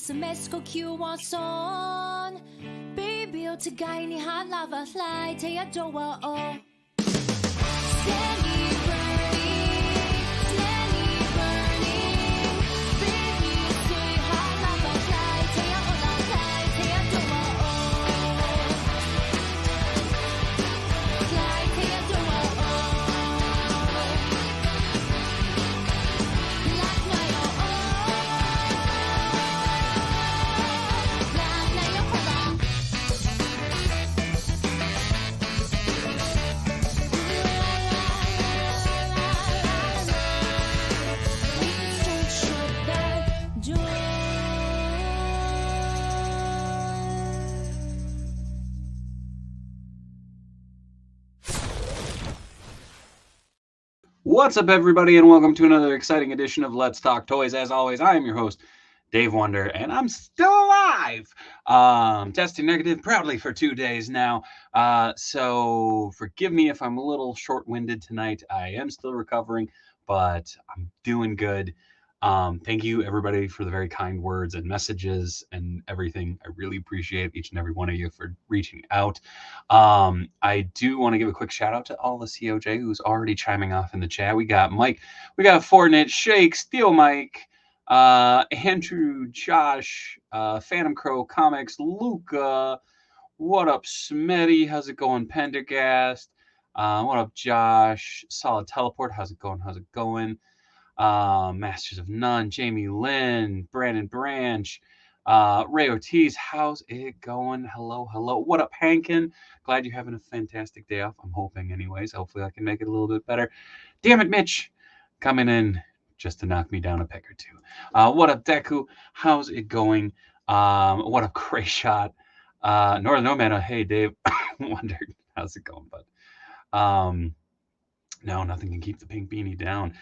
SMS ก็คิววอร์โซน Baby จะไกลนี่หาลาวาไลท์เทียโจวาโอ Steady burning Steady burning Baby จะหาลาวาไลท์เทียโอลาไลท์เทียโจวาโอไลท์เทียโจวาโอWhat's up, everybody, and welcome to another exciting edition of Let's Talk Toys. As always, I am your host, Dave Wonder, and I'm still alive. Testing negative proudly for 2 days now. So forgive me if I'm a little short-winded tonight. I am still recovering, but I'm doing good. Thank you, everybody, for the very kind words and messages and everything. I really appreciate each and every one of you for reaching out. I do want to give a quick shout out to all the COJ who's already chiming off in the chat. We got Mike, we got Fortnite, Shake, Steel Mike, Andrew, Josh, Phantom Crow Comics, Luca. What up, Smitty? How's it going, Pendergast? What up, Josh? Solid Teleport. How's it going? How's it going? Masters of None, Jamie Lynn, Brandon Branch, Ray Ortiz, how's it going? Hello. What up, Hankin? Glad you're having a fantastic day off. I'm hoping anyways. Hopefully I can make it a little bit better. Damn it, Mitch. Coming in just to knock me down a peg or two. What up, Deku? How's it going? What up, Cray Shot? Northern Nomad, hey, Dave. Wondered, how's it going, bud? No, nothing can keep the pink beanie down,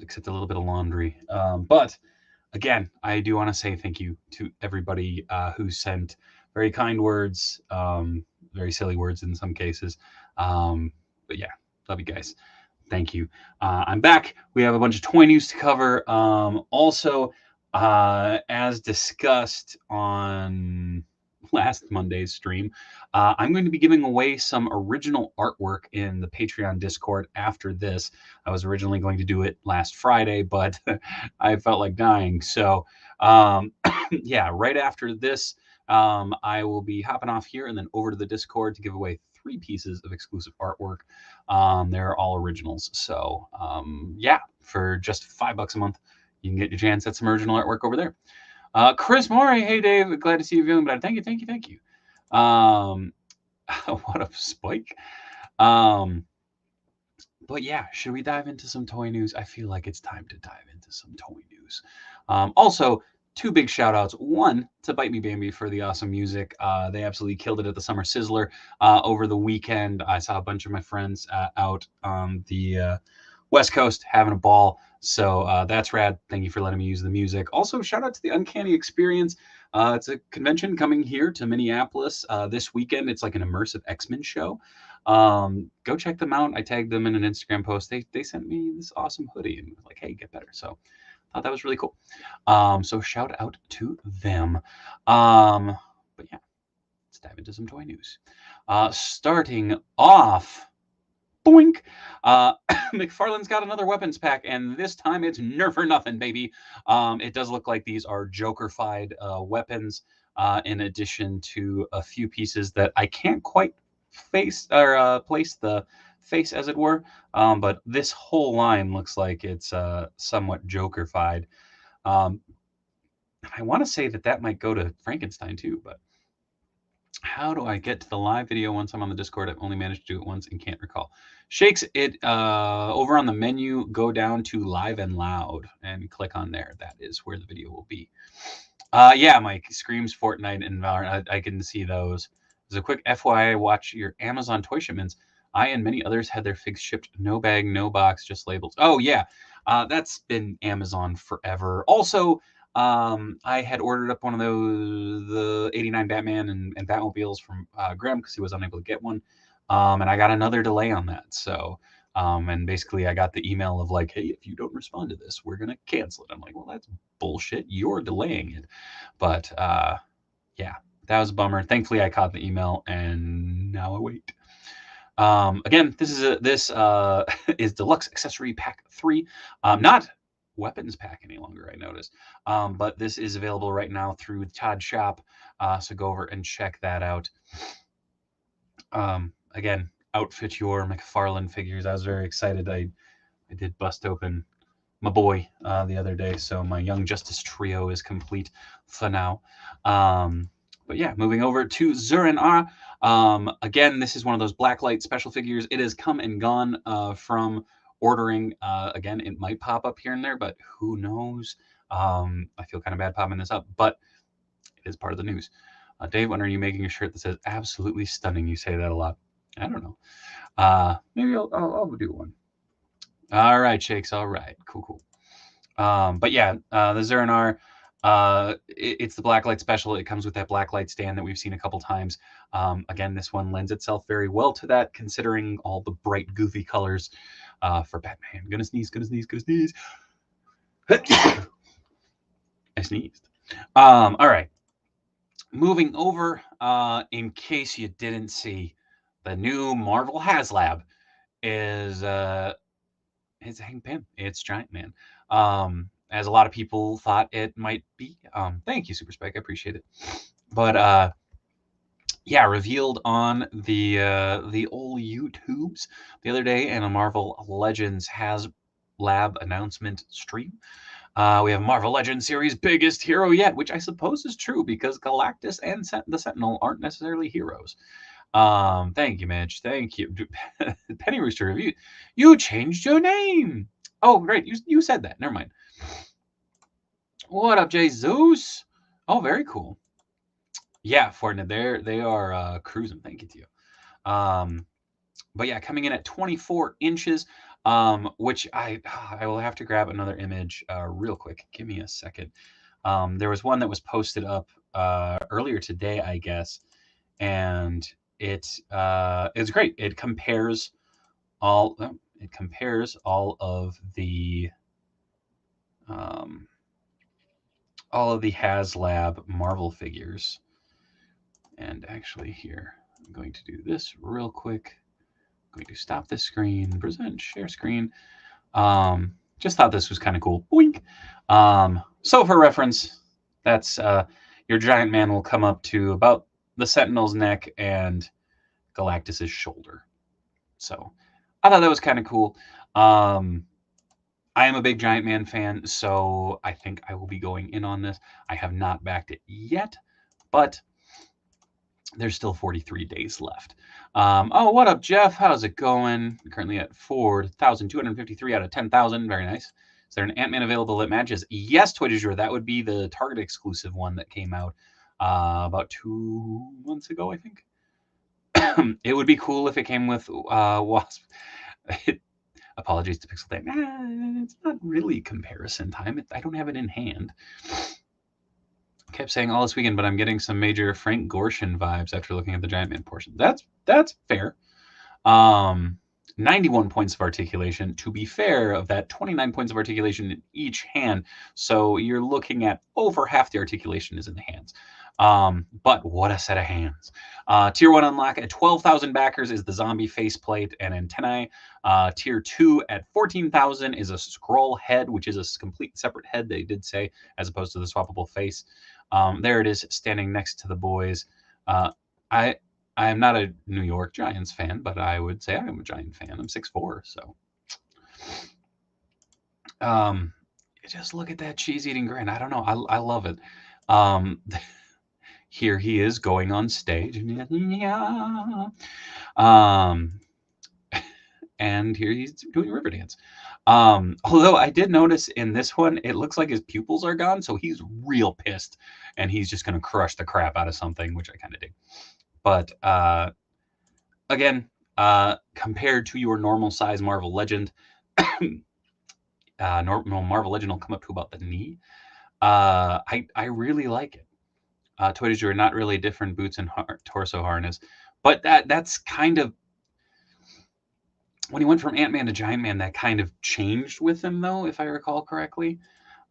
except a little bit of laundry. But again, I do want to say thank you to everybody who sent very kind words, very silly words in some cases. But yeah, love you guys. Thank you. I'm back. We have a bunch of toy news to cover. Also, as discussed on last Monday's stream, I'm going to be giving away some original artwork in the Patreon Discord after this. I was originally going to do it last Friday, but I felt like dying. So yeah, right after this, I will be hopping off here and then over to the Discord to give away 3 pieces of exclusive artwork. They're all originals. So yeah, for just $5 a month, you can get your chance at some original artwork over there. Chris Morey, hey Dave, glad to see you feeling better. Thank you. What up, Spike? But yeah, should we dive into some toy news? I feel like it's time to dive into some toy news. Also, 2 big shout outs. One to Bite Me Bambi for the awesome music. They absolutely killed it at the Summer Sizzler over the weekend. I saw a bunch of my friends out on the West Coast having a ball. So that's rad. Thank you for letting me use the music. Also, shout out to the Uncanny Experience. It's a convention coming here to Minneapolis this weekend. It's like an immersive X-Men show. Go check them out. I tagged them in an Instagram post. They sent me this awesome hoodie and was like, hey, get better. So I thought that was really cool. So shout out to them. But yeah, let's dive into some toy news. Starting off, boink. McFarlane's got another weapons pack, and this time it's Nerf or nothing, baby. It does look like these are Joker-fied weapons, in addition to a few pieces that I can't quite place the face, as it were. But this whole line looks like it's somewhat Joker-fied. I want to say that might go to Frankenstein too, but how do I get to the live video once I'm on the Discord? I've only managed to do it once and can't recall. Shakes it over on the menu, go down to Live and Loud and click on there. That is where the video will be. Yeah, Mike, Screams, Fortnite, and Valorant. I can see those. As a quick FYI, watch your Amazon toy shipments. I and many others had their figs shipped, no bag, no box, just labels. Oh, yeah. That's been Amazon forever. Also, I had ordered up one of the 89 Batman and Batmobiles from Graham because he was unable to get one. And I got another delay on that. So And basically I got the email of like, hey, if you don't respond to this, we're gonna cancel it. I'm like, well, that's bullshit. You're delaying it. But yeah, that was a bummer. Thankfully I caught the email and now I wait. Again, this is deluxe accessory pack 3, not weapons pack any longer, I noticed. But this is available right now through the Todd shop, so go over and check that out. Again, outfit your McFarlane figures. I was very excited. I did bust open my boy the other day, so my Young Justice trio is complete for now. But yeah, moving over to Zurin again, this is one of those blacklight special figures. It has come and gone from ordering. Again, it might pop up here and there, but who knows? I feel kind of bad popping this up, but it is part of the news. Dave, when are you making a shirt that says absolutely stunning? You say that a lot. I don't know. Maybe I'll do one. All right, Shakes. All right. Cool. But yeah, the Zurinar, it's the blacklight special. It comes with that blacklight stand that we've seen a couple times. Again, this one lends itself very well to that, considering all the bright, goofy colors for Batman. Gonna sneeze. I sneezed. All right. Moving over, in case you didn't see, the new Marvel HasLab is it's Hank Pym. It's Giant Man. As a lot of people thought it might be. Thank you, Super Spike. I appreciate it. But yeah, revealed on the old YouTubes the other day in a Marvel Legends HasLab announcement stream. We have Marvel Legends series biggest hero yet, which I suppose is true because Galactus and the Sentinel aren't necessarily heroes. Thank you, Mitch. Thank you. Penny Rooster, you changed your name. Oh, great. You said that. Never mind. What up, Jesus? Oh, very cool. Yeah, Fortnite, they are cruising. Thank you to you. But yeah, coming in at 24 inches, which I will have to grab another image real quick. Give me a second. There was one that was posted up earlier today, I guess, and it's great. It compares all of the HasLab Marvel figures. And actually here, I'm going to do this real quick. I'm going to stop this screen, present, share screen. Just thought this was kind of cool. Boink. So for reference, that's your Giant Man will come up to about the Sentinel's neck and Galactus's shoulder. So I thought that was kind of cool. I am a big Giant Man fan, so I think I will be going in on this. I have not backed it yet, but there's still 43 days left. Oh, what up, Jeff? How's it going? I'm currently at 4,253 out of 10,000. Very nice. Is there an Ant-Man available that matches? Yes, Toy du Jour. That would be the Target exclusive one that came out about 2 months ago, I think. It would be cool if it came with Wasp. Apologies to Pixel Day. It's not really comparison time. I don't have it in hand. Kept saying all this weekend, but I'm getting some major Frank Gorshin vibes after looking at the Giant Man portion. That's fair. 91 points of articulation. To be fair, of that, 29 points of articulation in each hand. So you're looking at over half the articulation is in the hands. But what a set of hands. Tier 1 unlock at 12,000 backers is the zombie faceplate and antennae. Tier 2 at 14,000 is a scroll head, which is a complete separate head, they did say, as opposed to the swappable face. There it is, standing next to the boys. I am not a New York Giants fan, but I would say I am a Giant fan. I'm 6'4", so. Just look at that cheese-eating grin. I don't know. I love it. Here he is going on stage. And here he's doing Riverdance. Although I did notice in this one, it looks like his pupils are gone, so he's real pissed, and he's just going to crush the crap out of something, which I kind of dig. But again, compared to your normal size Marvel Legend, normal Marvel Legend will come up to about the knee. I really like it. Toy du Jour, not really different boots and torso harness, but that's kind of when he went from Ant-Man to Giant Man, that kind of changed with him, though, if I recall correctly.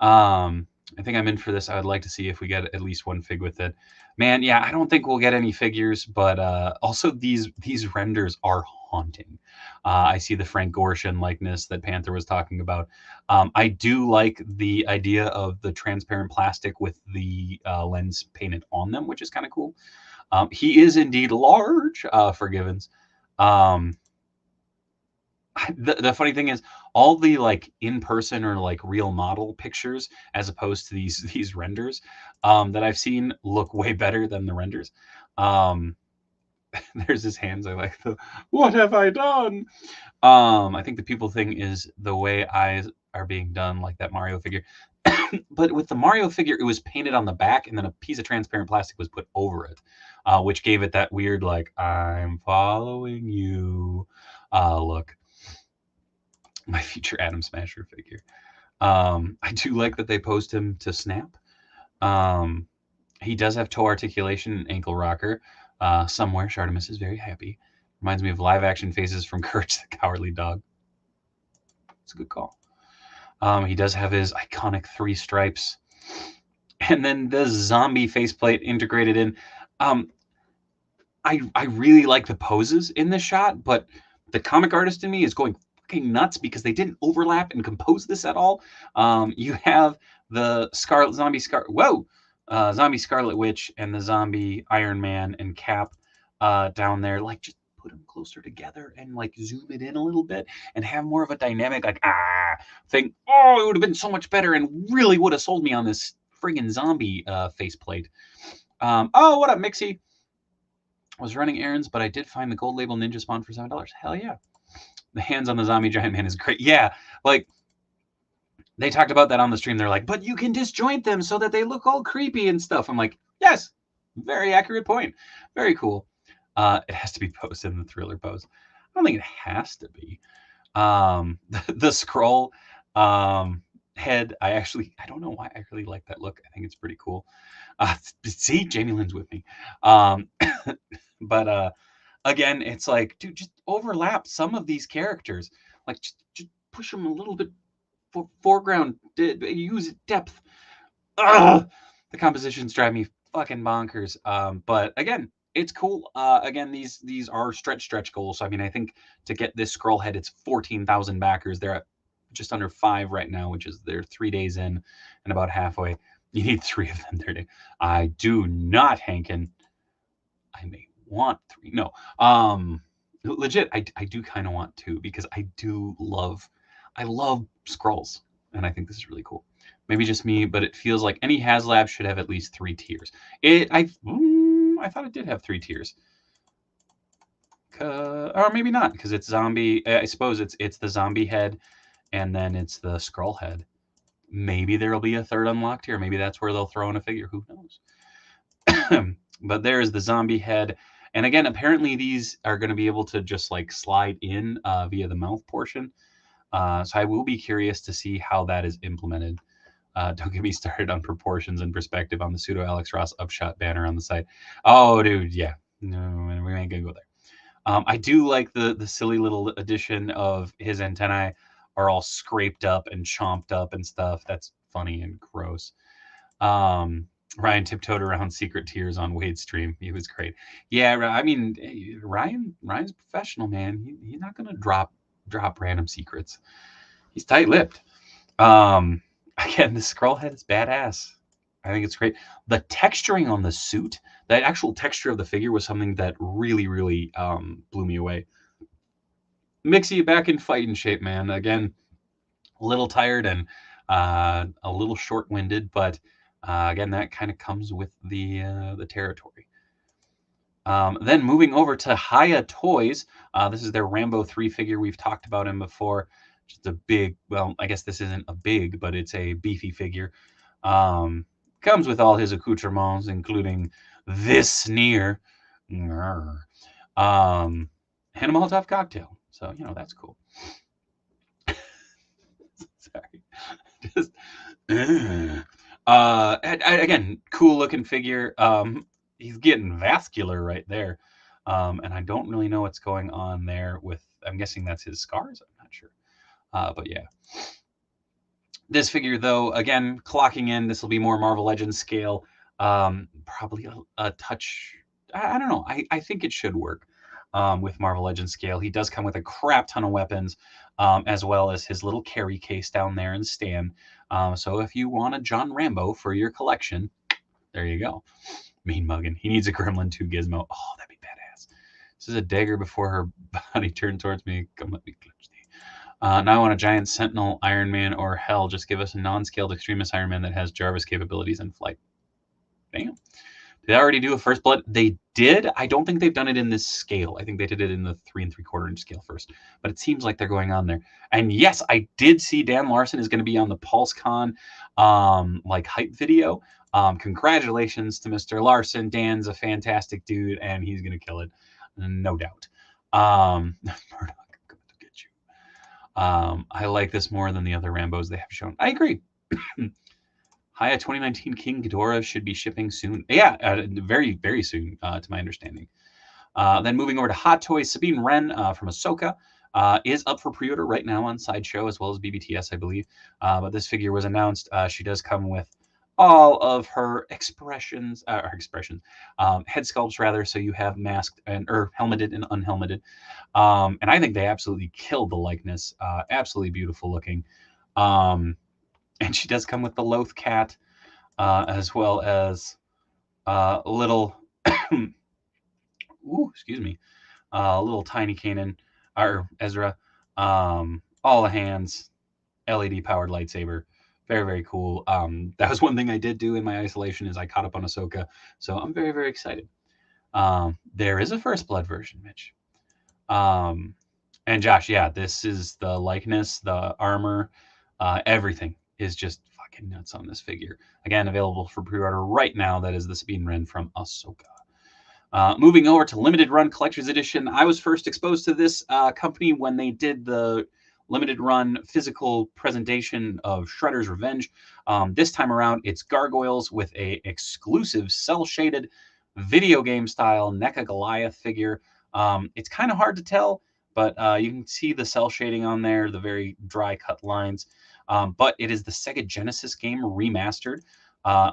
I think I'm in for this. I would like to see if we get at least one fig with it. Man, yeah, I don't think we'll get any figures, but also these renders are haunting. I see the Frank Gorshin likeness that Panther was talking about. I do like the idea of the transparent plastic with the lens painted on them, which is kind of cool. He is indeed large, for Givens. The funny thing is, all the like in person or like real model pictures, as opposed to these renders, that I've seen, look way better than the renders. There's his hands. I like the "What have I done?" I think the people thing is the way eyes are being done, like that Mario figure. But with the Mario figure, it was painted on the back, and then a piece of transparent plastic was put over it, which gave it that weird like "I'm following you" look. My future Atom Smasher figure. I do like that they posed him to Snap. He does have toe articulation and ankle rocker. Somewhere, Shartimus is very happy. Reminds me of live action faces from Courage the Cowardly Dog. It's a good call. He does have his iconic 3 stripes. And then the zombie faceplate integrated in. I really like the poses in this shot, but the comic artist in me is going fucking nuts because they didn't overlap and compose this at all. You have the zombie Scarlet Witch and the zombie Iron Man and Cap down there. Like, just put them closer together and like zoom it in a little bit and have more of a dynamic like thing. Oh, it would have been so much better and really would have sold me on this friggin' zombie faceplate. Oh, what up, Mixie? Was running errands, but I did find the gold label ninja spawn for $7. Hell yeah. The hands on the zombie giant man is great. Yeah, like they talked about that on the stream. They're like, but you can disjoint them so that they look all creepy and stuff. I'm like, yes, very accurate point. Very cool. It has to be posed in the Thriller pose. I don't think it has to be. The scroll head, I don't know why I really like that look. I think it's pretty cool. See, Jamie Lynn's with me. But again, it's like, dude, just overlap some of these characters. Like, just push them a little bit foreground. Use depth. Ugh! The compositions drive me fucking bonkers. But again, it's cool. Again, these are stretch goals. So I mean, I think to get this scroll head, it's 14,000 backers. They're at just under 5 right now, which is they're 3 days in and about halfway. You need 3 of them there. I do not, Hankin. I may want 3. No. Legit, I do kind of want 2 because I love scrolls, and I think this is really cool. Maybe just me, but it feels like any HasLab should have at least 3 tiers. I thought it did have 3 tiers. Or maybe not, because it's zombie. I suppose it's the zombie head, and then it's the scroll head. Maybe there'll be a 3rd unlocked here. Maybe that's where they'll throw in a figure. Who knows? But there's the zombie head. And again, apparently these are going to be able to just like slide in via the mouth portion. So I will be curious to see how that is implemented. Don't get me started on proportions and perspective on the pseudo Alex Ross upshot banner on the site. Oh, dude, yeah. No, we ain't gonna go there. I do like the silly little addition of his antennae are all scraped up and chomped up and stuff. That's funny and gross. Ryan tiptoed around secret tiers on Wade's stream. He was great. Yeah, I mean, Ryan's a professional, man. He's not gonna drop random secrets. He's tight-lipped. Again, the scroll head is badass. I think it's great. The texturing on the suit, that actual texture of the figure was something that really, really blew me away. Mixie back in fighting shape, man. Again, a little tired and a little short-winded, but again, that kind of comes with the territory. Then moving over to Haya Toys. This is their Rambo 3 figure. We've talked about him before. Just a big, well, I guess this isn't a big, but it's a beefy figure. Comes with all his accoutrements, including this sneer. And a Molotov cocktail. So, you know, that's cool. Sorry. Just... again, cool looking figure. He's getting vascular right there. And I don't really know what's going on there with I'm guessing that's his scars. I'm not sure. But yeah. This figure, though, again, clocking in, this will be more Marvel Legends scale. Probably a touch. I don't know. I think it should work with Marvel Legends scale. He does come with a crap ton of weapons, as well as his little carry case down there and stand. So if you want a John Rambo for your collection, there you go. Mean muggin. He needs a Gremlin 2 gizmo. Oh, that'd be badass. This is a dagger before her body turned towards me. Come let me clutch thee. Now I want a giant Sentinel Iron Man, or hell, just give us a non-scaled Extremis Iron Man that has Jarvis capabilities and flight. Damn. Did they already do a First Blood? They did. I don't think they've done it in this scale. I think they did it in the 3 3/4 inch scale first. But it seems like they're going on there. And yes, I did see Dan Larson is going to be on the PulseCon like hype video. Congratulations to Mr. Larson. Dan's a fantastic dude, and he's going to kill it, no doubt. Murdoch, I'm coming to get you. I like this more than the other Rambos they have shown. I agree. Hiya 2019 King Ghidorah should be shipping soon. Yeah, very, very soon, to my understanding. Then moving over to Hot Toys, Sabine Wren from Ahsoka is up for pre-order right now on Sideshow as well as BBTS, I believe. But this figure was announced. She does come with all of her head sculpts rather. So you have masked or helmeted and unhelmeted. And I think they absolutely killed the likeness. Absolutely beautiful looking. And she does come with the Loth cat, as well as little, little tiny Kanan or Ezra, all the hands, LED powered lightsaber. Very, very cool. That was one thing I did do in my isolation is I caught up on Ahsoka. So I'm very, very excited. There is a First Blood version, Mitch. And Josh, yeah, this is the likeness, the armor, everything is just fucking nuts on this figure. Again, available for pre-order right now. That is the Sabine Wren from Ahsoka. Moving over to Limited Run Collector's Edition. I was first exposed to this company when they did the limited run physical presentation of Shredder's Revenge. This time around, it's Gargoyles with a exclusive cel-shaded video game style NECA Goliath figure. It's kind of hard to tell, but you can see the cel shading on there, the very dry cut lines. But it is the Sega Genesis game remastered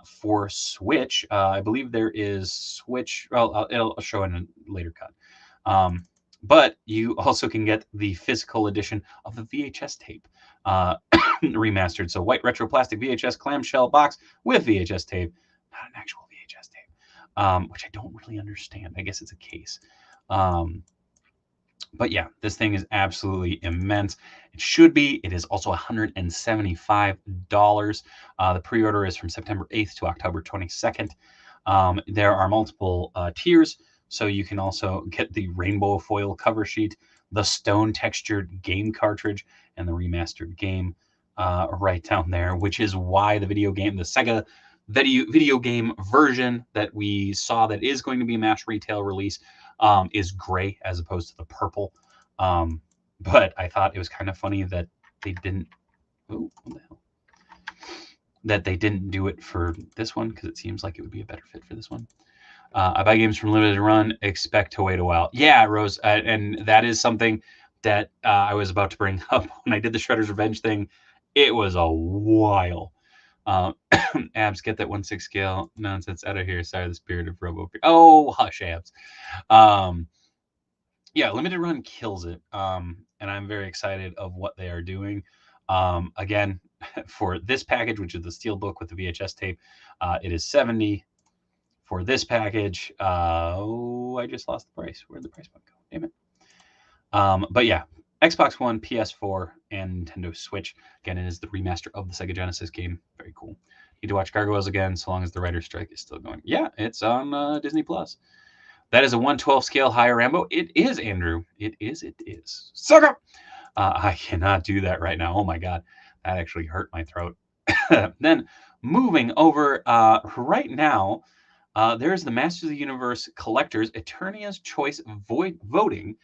for Switch. I believe there is Switch. Well, I'll show in a later cut. But you also can get the physical edition of the VHS tape remastered. So white retro plastic VHS clamshell box with VHS tape, not an actual VHS tape, which I don't really understand. I guess it's a case. But yeah, this thing is absolutely immense. It should be. It is also $175. The pre-order is from September 8th to October 22nd. There are multiple tiers, so you can also get the rainbow foil cover sheet, the stone textured game cartridge, and the remastered game right down there, which is why the video game, the Sega video game version that we saw that is going to be a mass retail release, is gray as opposed to the purple. But I thought it was kind of funny that they didn't. Oh, what the hell? That they didn't do it for this one, because it seems like it would be a better fit for this one. I buy games from Limited Run, expect to wait a while. Yeah, Rose, and that is something that I was about to bring up when I did the Shredder's Revenge thing. It was a while. Abs, get that 1/6 scale nonsense out of here. Sorry, the spirit of Robo. Oh, hush, Abs. Yeah, Limited Run kills it. And I'm very excited of what they are doing. Again, for this package, which is the Steelbook with the VHS tape, it is $70. For this package, I just lost the price. Where'd the price point go? Damn it. But yeah, Xbox One, PS4, and Nintendo Switch. Again, it is the remaster of the Sega Genesis game. Very cool. Need to watch Gargoyles again, so long as the writer's strike is still going. Yeah, it's on Disney Plus. That is a 1/12 scale higher Rambo. It is, Andrew. It is. Suck up! I cannot do that right now. Oh my god, that actually hurt my throat. Then moving over right now, there's the Masters of the Universe Collectors Eternia's Choice voting,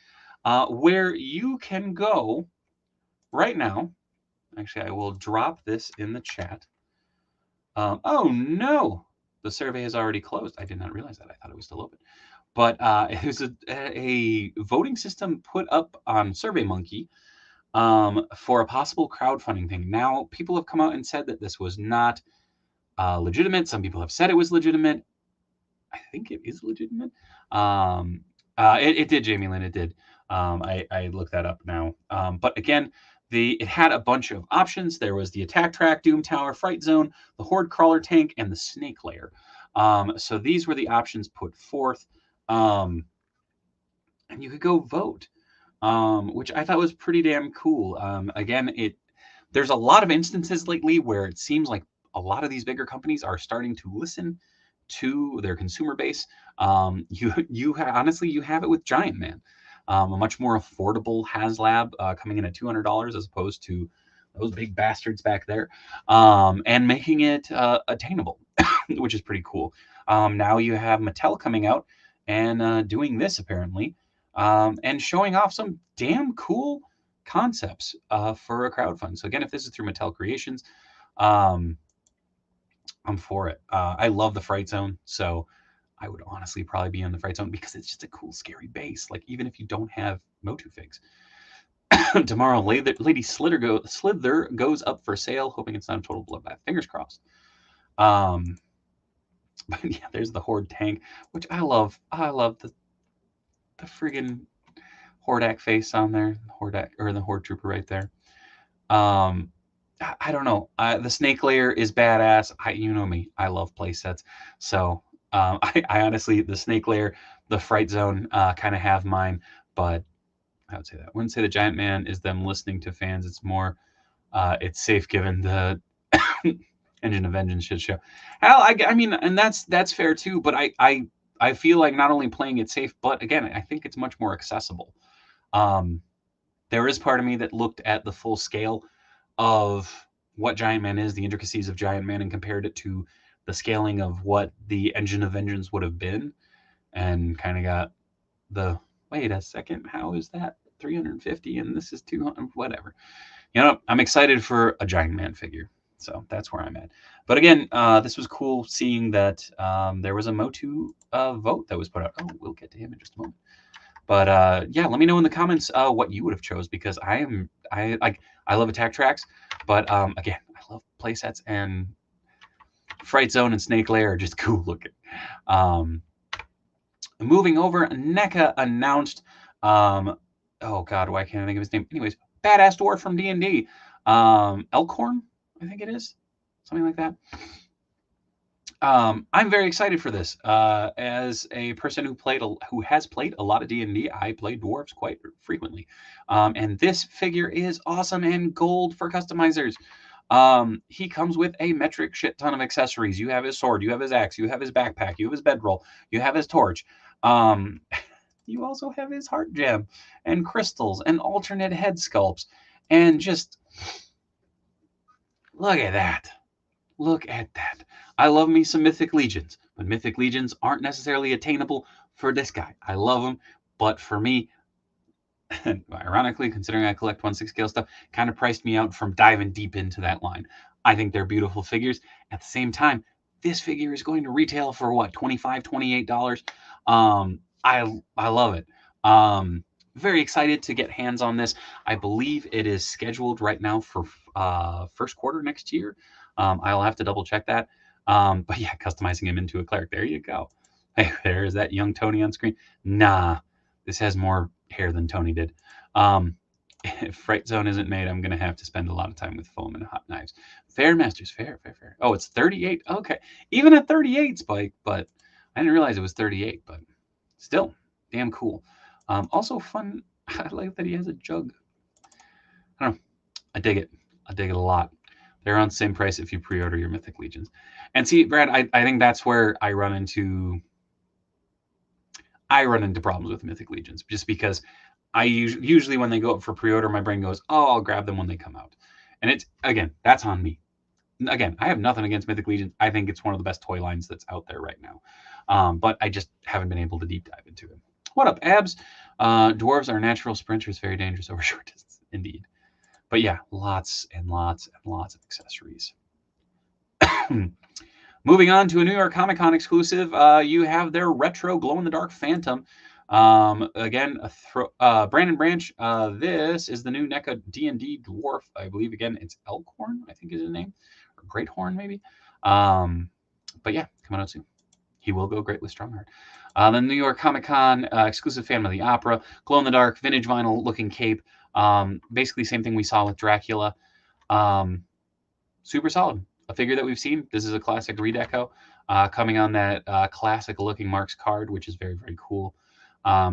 where you can go right now. Actually, I will drop this in the chat. Oh no, the survey has already closed. I did not realize that. I thought it was still open. but it was a voting system put up on SurveyMonkey for a possible crowdfunding thing. Now, people have come out and said that this was not legitimate. Some people have said it was legitimate. I think it is legitimate. It did, Jamie Lynn. It did. I looked that up now. But again, it had a bunch of options. There was the attack track, doom tower, fright zone, the horde crawler tank, and the snake layer. So these were the options put forth, and you could go vote, which I thought was pretty damn cool. Again, there's a lot of instances lately where it seems like a lot of these bigger companies are starting to listen to their consumer base. Honestly, you have it with GIANTMAN, a much more affordable HasLab coming in at $200 as opposed to those big bastards back there, and making it attainable, which is pretty cool. Now you have Mattel coming out and doing this apparently, and showing off some damn cool concepts for a crowdfund. So again, if this is through Mattel Creations, I'm for it. I love the Fright Zone, so I would honestly probably be on the Fright Zone because it's just a cool, scary base. Like, even if you don't have Motu figs. Tomorrow, Lady Slither goes up for sale, hoping it's not a total bloodbath. Fingers crossed. But yeah, there's the Horde tank, which I love. I love the friggin' Hordak face on there, the Horde Trooper right there. I don't know. The snake layer is badass. You know me. I love play sets. So I honestly, the snake layer, the Fright Zone kind of have mine, but I would say that. I wouldn't say the GIANTMAN is them listening to fans. It's more, it's safe given the Engine of Vengeance shit show. Hell, I mean, and that's fair too. But I feel like not only playing it safe, but again, I think it's much more accessible. There is part of me that looked at the full scale of what GIANTMAN is, the intricacies of GIANTMAN, and compared it to the scaling of what the Engine of Vengeance would have been, and kind of got the, wait a second, how is that 350 and this is 200, whatever. You know, I'm excited for a GIANTMAN figure, so that's where I'm at. But again, this was cool seeing that there was a Motu vote that was put out. Oh, we'll get to him in just a moment. But yeah, let me know in the comments what you would have chose, because I love attack tracks, but again, I love play sets, and Fright Zone and Snake Lair are just cool looking. Moving over, NECA announced, oh god, why can't I think of his name? Anyways, badass dwarf from D&D, Elkhorn, I think it is, something like that. I'm very excited for this. As a person who has played a lot of D&D, I play dwarves quite frequently, and this figure is awesome and gold for customizers. He comes with a metric shit ton of accessories. You have his sword, you have his axe, you have his backpack, you have his bedroll, you have his torch. You also have his heart gem and crystals and alternate head sculpts, and just look at that. Look at that. I love me some Mythic Legions, but Mythic Legions aren't necessarily attainable for this guy. I love them, but for me, ironically, considering I collect 1/6 scale stuff, kind of priced me out from diving deep into that line. I think they're beautiful figures. At the same time, this figure is going to retail for what, $25, $28? I love it. Very excited to get hands on this. I believe it is scheduled right now for first quarter next year. I'll have to double check that. But yeah, customizing him into a cleric. There you go. Hey, there's that young Tony on screen. Nah, this has more hair than Tony did. If Fright Zone isn't made, I'm going to have to spend a lot of time with foam and hot knives. Fair, Masters, fair. Oh, it's 38. Okay. Even at 38, Spike, but I didn't realize it was 38, but still damn cool. Also fun. I like that he has a jug. I don't know. I dig it. I dig it a lot. They're on the same price if you pre-order your Mythic Legions. And see, Brad, I think that's where I run into problems with Mythic Legions, just because I usually when they go up for pre-order, my brain goes, oh, I'll grab them when they come out. And it's, again, that's on me. Again, I have nothing against Mythic Legions. I think it's one of the best toy lines that's out there right now. But I just haven't been able to deep dive into it. What up, Abs? Dwarves are natural sprinters, very dangerous over short distance. Indeed. But yeah, lots and lots and lots of accessories. Moving on to a New York Comic Con exclusive, you have their retro glow-in-the-dark Phantom. Again, Brandon Branch. This is the new NECA D&D dwarf. I believe, again, it's Elkhorn, I think is his name. Or Great Horn, maybe. But yeah, coming out soon. He will go great with Strongheart. The New York Comic Con exclusive Phantom of the Opera, glow in the dark, vintage vinyl looking cape. Basically, same thing we saw with Dracula. Super solid. A figure that we've seen. This is a classic redeco coming on that classic looking Mark's card, which is very, very cool.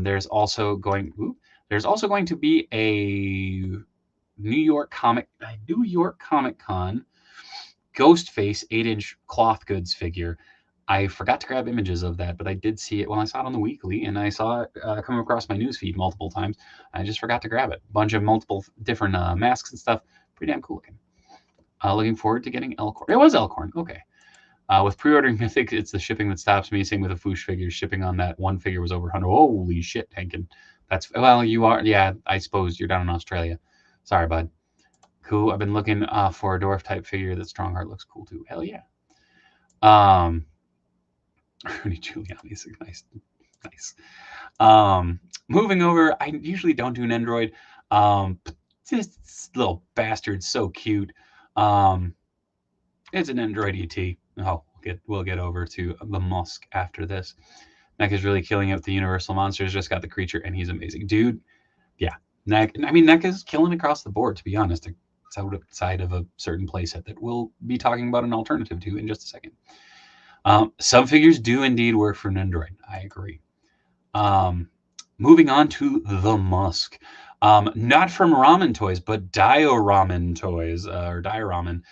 There's also going to be a New York Comic Con Ghostface 8-inch cloth goods figure. I forgot to grab images of that, but I did see it. Well, I saw it on the weekly, and I saw it come across my newsfeed multiple times. I just forgot to grab it. Bunch of multiple different masks and stuff. Pretty damn cool looking. Looking forward to getting Elkhorn. It was Elkhorn. Okay. With pre-ordering Mythic, it's the shipping that stops me. Same with the Foosh figures. Shipping on that one figure was over 100. Holy shit, Tankin. That's, well, you are, yeah, I suppose you're down in Australia. Sorry, bud. Cool. I've been looking for a dwarf type figure that Strongheart looks cool too. Hell yeah. Rudy Giuliani is nice. Moving over, I usually don't do an Android. This little bastard's so cute. It's an Android ET. Oh, we'll get over to the MUSK after this. NECA's really killing it with the Universal Monsters. Just got the creature, and he's amazing, dude. Yeah, NECA's killing across the board. To be honest, it's outside of a certain playset that we'll be talking about an alternative to in just a second. Some figures do indeed work for an Android. I agree. Moving on to the MUSK. Not from Ramen Toys, but Dioramen Toys, or Dioramen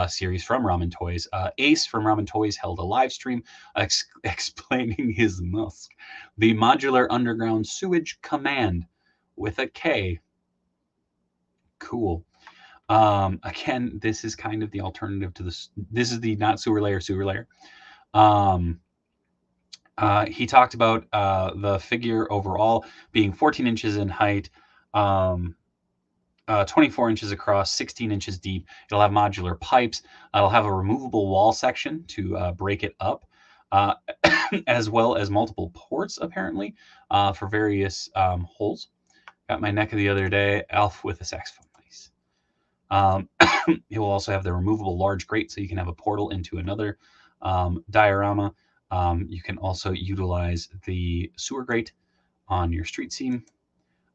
series from Ramen Toys. Ace from Ramen Toys held a live stream explaining his MUSK, the Modular Underground Sewage Command with a K. Cool. Again, this is kind of the alternative to this. This is the not sewer layer. He talked about the figure overall being 14 inches in height, 24 inches across, 16 inches deep. It'll have modular pipes. It'll have a removable wall section to break it up, as well as multiple ports, apparently, for various holes. Got my NECA the other day, Alf with a saxophone. Nice. It will also have the removable large grate, so you can have a portal into another diorama. You can also utilize the sewer grate on your street scene.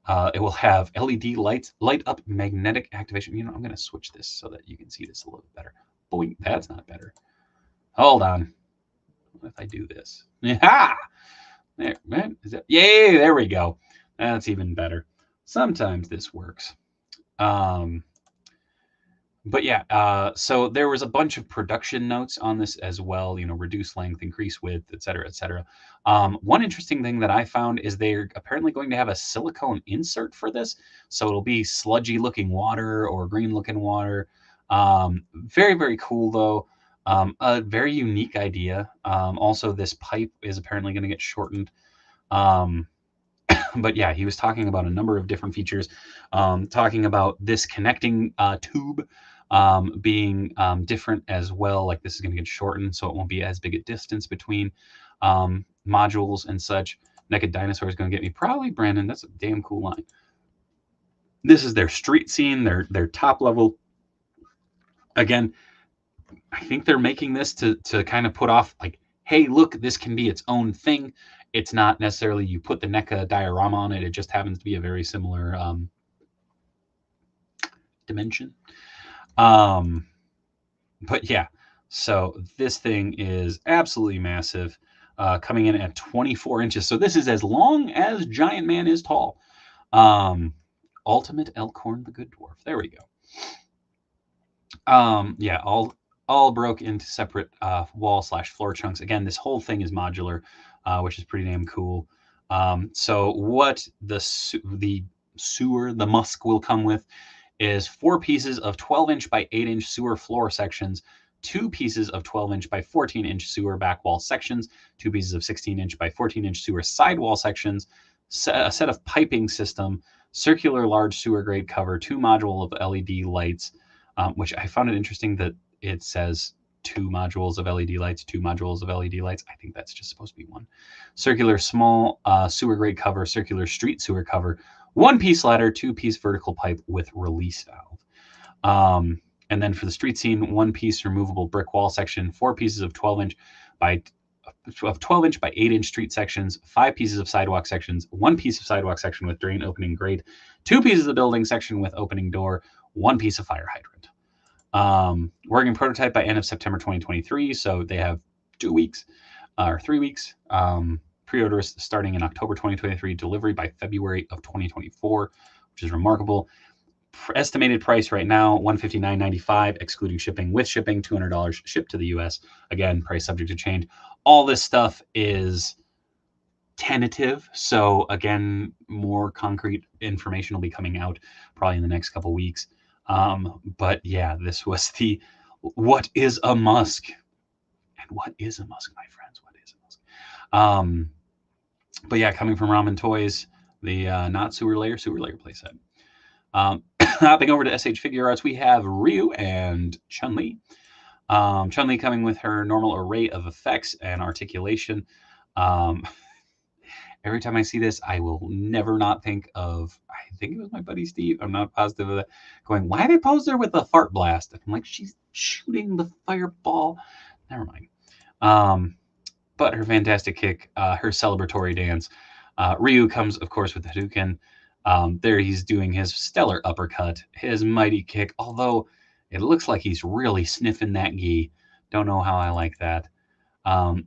It will have LED lights, light up magnetic activation. You know, I'm going to switch this so that you can see this a little bit better. Boing, that's not better. Hold on. What if I do this? Yeah, there, man. Is that? Yay! There we go. That's even better. Sometimes this works. But yeah, so there was a bunch of production notes on this as well, you know, reduce length, increase width, et cetera, et cetera. One interesting thing that I found is they're apparently going to have a silicone insert for this. So it'll be sludgy looking water or green looking water. Very, very cool though. A very unique idea. Also, this pipe is apparently going to get shortened. But yeah, he was talking about a number of different features, talking about this connecting tube being different as well. Like this is going to get shortened, so it won't be as big a distance between modules and such. Naked Dinosaur is going to get me probably, Brandon. That's a damn cool line. This is their street scene, their top level. Again, I think they're making this to kind of put off like, hey, look, this can be its own thing. It's not necessarily you put the NECA diorama on it. It just happens to be a very similar dimension. But yeah, so this thing is absolutely massive, coming in at 24 inches. So this is as long as GIANTMAN is tall. Ultimate Elkhorn the Good Dwarf. There we go. Yeah, all broke into separate wall/floor chunks. Again, this whole thing is modular, which is pretty damn cool. So what the MUSK will come with is 4 pieces of 12-inch by 8-inch sewer floor sections, 2 pieces of 12-inch by 14-inch sewer back wall sections, 2 pieces of 16-inch by 14-inch sewer sidewall sections, a set of piping system, circular large sewer grate cover, 2 module of LED lights, which I found it interesting that it says 2 modules of LED lights, 2 modules of LED lights. I think that's just supposed to be 1. Circular small sewer grate cover, circular street sewer cover, 1-piece ladder, 2-piece vertical pipe with release valve. And then for the street scene, 1-piece removable brick wall section, 4 pieces of 12-inch by 8-inch street sections, 5 pieces of sidewalk sections, 1 piece of sidewalk section with drain opening grate, 2 pieces of building section with opening door, 1 piece of fire hydrant. Working prototype by end of September 2023, so they have 2 weeks or 3 weeks. Pre-orders starting in October 2023, delivery by February of 2024, which is remarkable. Estimated price right now, $159.95, excluding shipping. With shipping, $200 shipped to the US. Again, price subject to change. All this stuff is tentative. So again, more concrete information will be coming out probably in the next couple weeks. But yeah, this was the what is a MUSK? And what is a MUSK, my friends? What is a MUSK? But yeah, coming from Ramen Toys, the not sewer layer playset. Hopping over to SH Figure Arts, we have Ryu and Chun-Li. Chun-Li coming with her normal array of effects and articulation. Every time I see this, I will never not think of, I think it was my buddy Steve, I'm not positive of that, going, why they posed her with a fart blast? I'm like, she's shooting the fireball. Never mind. But her fantastic kick, her celebratory dance. Ryu comes, of course, with the Hadouken. There he's doing his stellar uppercut, his mighty kick, although it looks like he's really sniffing that gi. Don't know how I like that.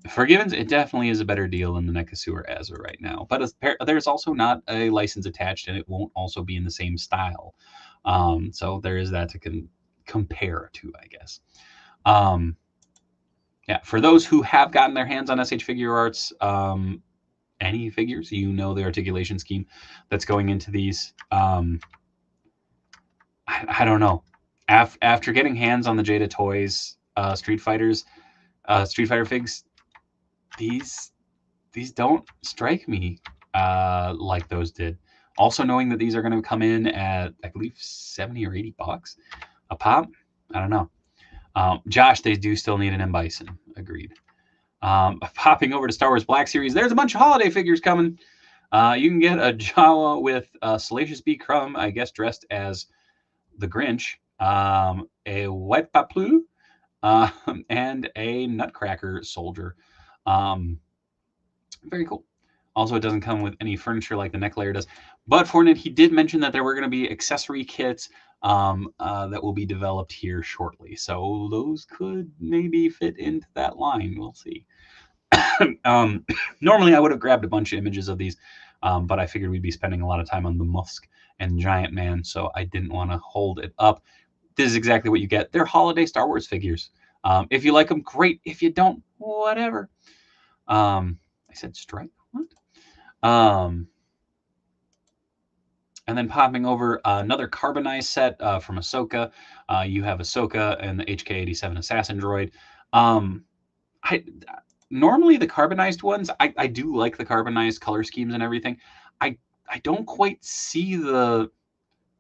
For Givens, it definitely is a better deal than the NECA sewer as of right now. But there's also not a license attached, and it won't also be in the same style. So there is that to compare to, I guess. Yeah, for those who have gotten their hands on SH Figure Arts, any figures, you know the articulation scheme that's going into these. I don't know. After getting hands on the Jada Toys Street Fighter figs, these don't strike me like those did. Also knowing that these are going to come in at, I believe, $70 or $80 a pop. I don't know. Josh, they do still need an M. Bison. Agreed. Popping over to Star Wars Black Series, there's a bunch of holiday figures coming. You can get a Jawa with Salacious B. Crumb, I guess dressed as the Grinch, a White Paplu, and a Nutcracker soldier. Very cool. Also, it doesn't come with any furniture like the neck layer does. But Fortnite, he did mention that there were going to be accessory kits that will be developed here shortly. So those could maybe fit into that line. We'll see. Normally, I would have grabbed a bunch of images of these, but I figured we'd be spending a lot of time on the MUSK and GIANTMAN, so I didn't want to hold it up. This is exactly what you get. They're holiday Star Wars figures. If you like them, great. If you don't, whatever. I said strike. What? And then popping over another carbonized set from Ahsoka. You have Ahsoka and the HK-87 Assassin droid. Normally the carbonized ones, I do like the carbonized color schemes and everything. I don't quite see the,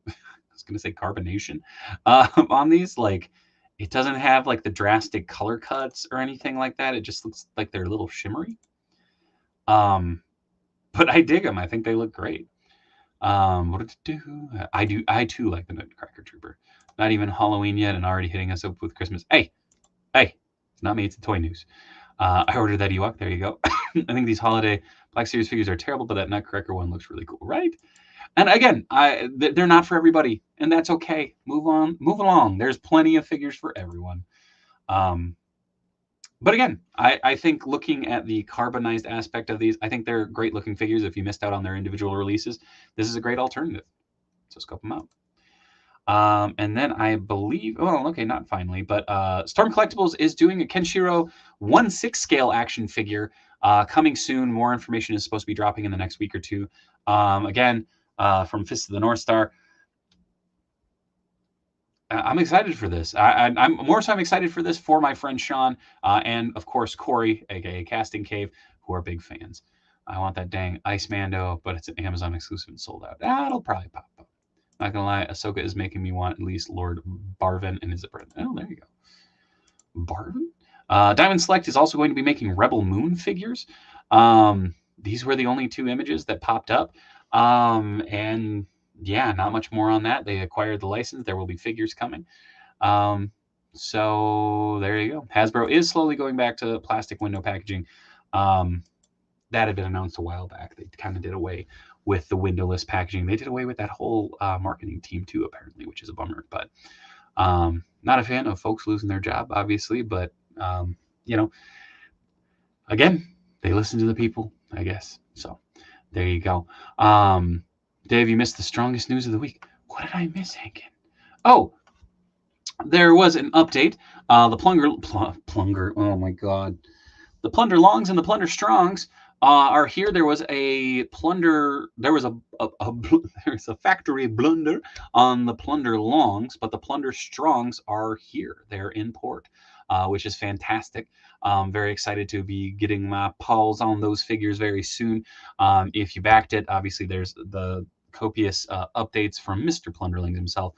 I was going to say carbonation on these. Like, it doesn't have like the drastic color cuts or anything like that. It just looks like they're a little shimmery. But I dig them. I think they look great. What did it do? I too like the Nutcracker Trooper. Not even Halloween yet and already hitting us up with Christmas. Hey, it's not me, it's the Toy News. I ordered that Ewok. There you go. I think these holiday Black Series figures are terrible, but that Nutcracker one looks really cool, right? And again, they're not for everybody, and that's okay. Move along. There's plenty of figures for everyone. But again, I think looking at the carbonized aspect of these, I think they're great looking figures. If you missed out on their individual releases, this is a great alternative. So scope them out. And then I believe, well, okay, not finally, but Storm Collectibles is doing a Kenshiro 1/6 scale action figure coming soon. More information is supposed to be dropping in the next week or two. Again, from Fist of the North Star. I'm excited for this. I'm excited for this for my friend Sean and, of course, Corey, aka Casting Cave, who are big fans. I want that dang Ice Mando, but it's an Amazon exclusive and sold out. It'll probably pop up. Not gonna lie, Ahsoka is making me want at least Lord Barvin and his apprentice. Oh, there you go. Barton. Diamond Select is also going to be making Rebel Moon figures. These were the only 2 images that popped up. And yeah, not much more on that. They acquired the license. There will be figures coming. So there you go. Hasbro is slowly going back to plastic window packaging. That had been announced a while back. They kind of did away with the windowless packaging. They did away with that whole marketing team too, apparently, which is a bummer. But not a fan of folks losing their job, obviously. But you know, again, they listen to the people, I guess. So there you go. Dave, you missed the strongest news of the week. What did I miss, Hankin? Oh, there was an update. The plunger. Oh my God. The Plunder Longs and the Plunder Strongs are here. There was a plunder. There was there's a factory blunder on the Plunder Longs, but the Plunder Strongs are here. They're in port, which is fantastic. Very excited to be getting my paws on those figures very soon. If you backed it, obviously there's the copious updates from Mr. Plunderlings himself.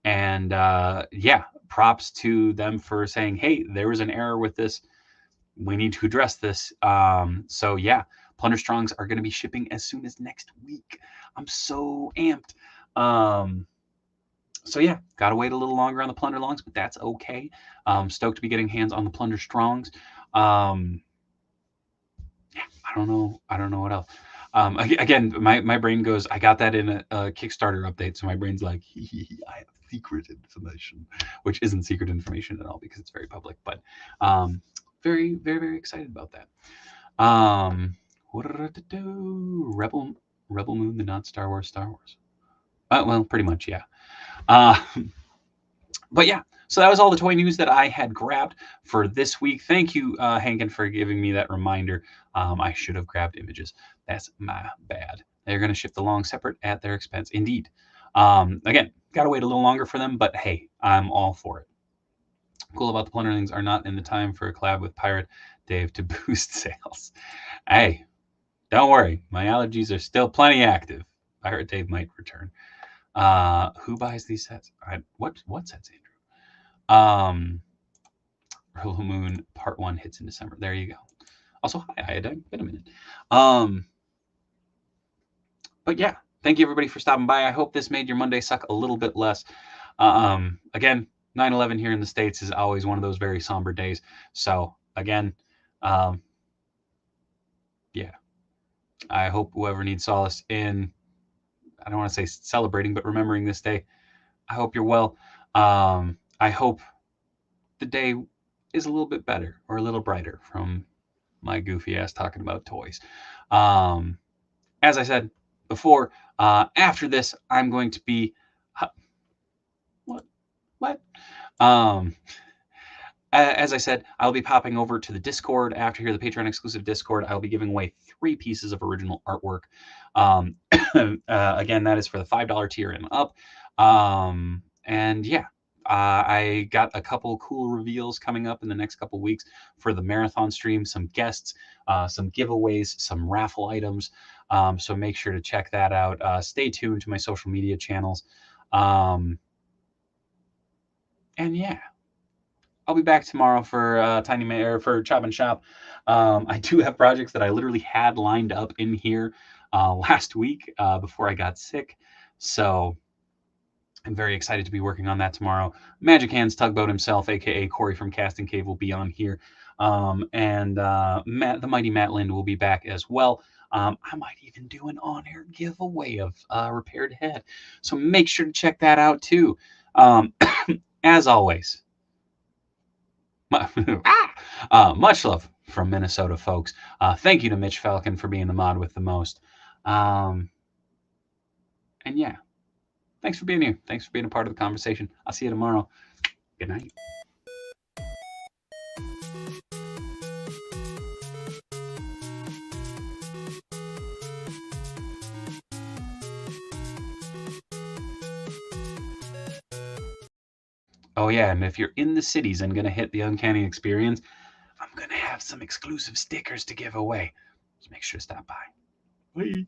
Yeah, props to them for saying, hey, there was an error with this. We need to address this. So yeah, Plunder Strongs are going to be shipping as soon as next week. I'm so amped. So yeah, gotta wait a little longer on the Plunder Longs, but that's okay. Stoked to be getting hands on the Plunder Strongs. Yeah, I don't know what else. Again, my brain goes, I got that in a Kickstarter update, so my brain's like, I have secret information, which isn't secret information at all because it's very public. But very, very, very excited about that. Rebel Moon, the not Star Wars. Well, pretty much, yeah. But yeah, so that was all the toy news that I had grabbed for this week. Thank you, Hankin, for giving me that reminder. I should have grabbed images. That's my bad. They're going to ship the long separate at their expense. Indeed. Again, got to wait a little longer for them, but hey, I'm all for it. Cool about the Plunderlings are not in the time for a collab with Pirate Dave to boost sales. Hey, don't worry. My allergies are still plenty active. Pirate Dave might return. Who buys these sets? What sets, Andrew? Rebel Moon Part 1 hits in December. There you go. Also, hi, Iodine. Been a minute. But yeah, thank you everybody for stopping by. I hope this made your Monday suck a little bit less. Again, 9/11 here in the States is always one of those very somber days. So again, yeah, I hope whoever needs solace in, I don't want to say celebrating, but remembering this day, I hope you're well. I hope the day is a little bit better or a little brighter from my goofy ass talking about toys. As I said before, after this, I'm going to be... What? As I said, I'll be popping over to the Discord after here, the Patreon exclusive Discord. I'll be giving away 3 pieces of original artwork. Again, that is for the $5 tier and up. And yeah, I got a couple cool reveals coming up in the next couple weeks for the marathon stream, some guests, some giveaways, some raffle items. So make sure to check that out. Stay tuned to my social media channels. And yeah, I'll be back tomorrow for for Chop and Shop. I do have projects that I literally had lined up in here last week before I got sick. So I'm very excited to be working on that tomorrow. Magic Hands Tugboat himself, aka Corey from Casting Cave, will be on here. And the mighty Matt Lind will be back as well. I might even do an on-air giveaway of repaired head. So make sure to check that out too. As always, much love from Minnesota, folks. Thank you to Mitch Falcon for being the mod with the most. And yeah, thanks for being here. Thanks for being a part of the conversation. I'll see you tomorrow. Good night. Oh yeah, and if you're in the cities and gonna hit the Uncanny Experience, I'm gonna have some exclusive stickers to give away. Just make sure to stop by. Bye.